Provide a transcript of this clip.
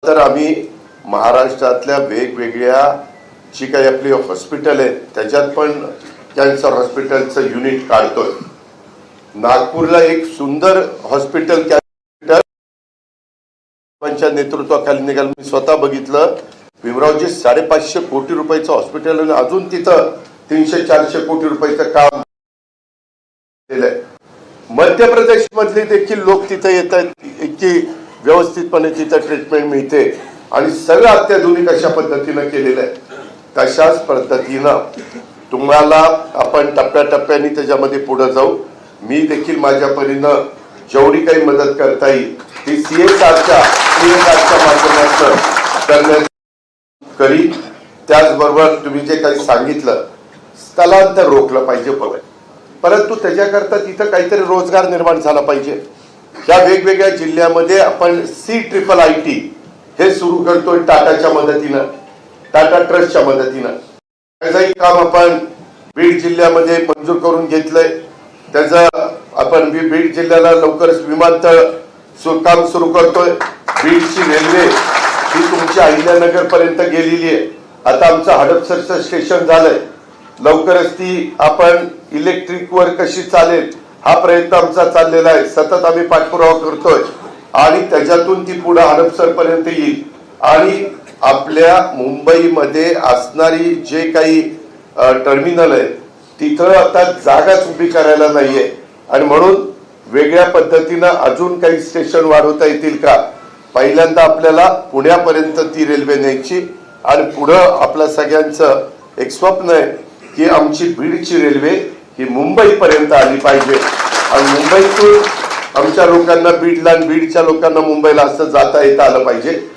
तर आम्ही महाराष्ट्रातल्या वेगवेगळ्या जी काही आपली हॉस्पिटल आहेत त्याच्यात पण कॅन्सर हॉस्पिटलचं युनिट काढतोय। नागपूरला एक सुंदर हॉस्पिटल कॅन्सरच्या नेतृत्वाखाली निघालं। मी स्वतः बघितलं। भीमरावजी 550 कोटी रुपयाचं हॉस्पिटल आणि अजून तिथं 300-400 कोटी रुपयाचं काम केलंय। मध्य प्रदेश मधले देखील लोक तिथे येतात, इतकी व्यवस्थितपणे तिथे ट्रीटमेंट मिळते आणि सगळं अत्याधुनिक अशा पद्धतीने केलेलं आहे। तशाच पद्धतीनं तुम्हाला आपण टप्प्याटप्प्याने त्याच्यामध्ये पुढे जाऊ। मी देखील माझ्या परीनं जेवढी काही मदत करता येईल ती सीएसआरच्या माध्यमातून करण्यात करी। त्याचबरोबर तुम्ही जे काही सांगितलं स्थलांतर रोखलं पाहिजे, परंतु त्याच्याकरता तिथं काहीतरी रोजगार निर्माण झाला पाहिजे। या वेगवेगळ्या जिल्ह्यामध्ये आपण CIIT हे सुरू करतोय टाटाच्या मदतीनं, टाटा ट्रस्टच्या मदतीनं। त्याचंही काम आपण बीड जिल्ह्यामध्ये मंजूर करून घेतलंय। त्याचं आपण बीड जिल्ह्याला लवकरच विमानतळ काम सुरू करतोय। बीडची रेल्वे ही तुमच्या अहिल्यानगर पर्यंत गेलेली आहे। आता आमचं हडपसरचं स्टेशन झालंय, लवकरच ती आपण इलेक्ट्रिक वर कशी चालेल हा प्रयत्न आमचा चाललेला आहे। सतत आम्ही पाठपुरावा करतोय आणि त्याच्यातून ती पुढे हडपसर पर्यंत येईल। आणि आपल्या मुंबईमध्ये असणारी जे काही टर्मिनल आहे तिथं आता जागाच उभी करायला नाहीये आणि म्हणून वेगळ्या पद्धतीनं अजून काही स्टेशन वाढवता येतील का, पहिल्यांदा आपल्याला पुण्यापर्यंत ती रेल्वे न्यायची आणि पुढं आपल्या सगळ्यांचं एक स्वप्न आहे की आमची बीडची रेल्वे ही मुंबईपर्यंत आली पाहिजे आणि मुंबईतून आमच्या लोकांना बीडला आणि बीडच्या लोकांना मुंबईला असं जाता येता आलं पाहिजे।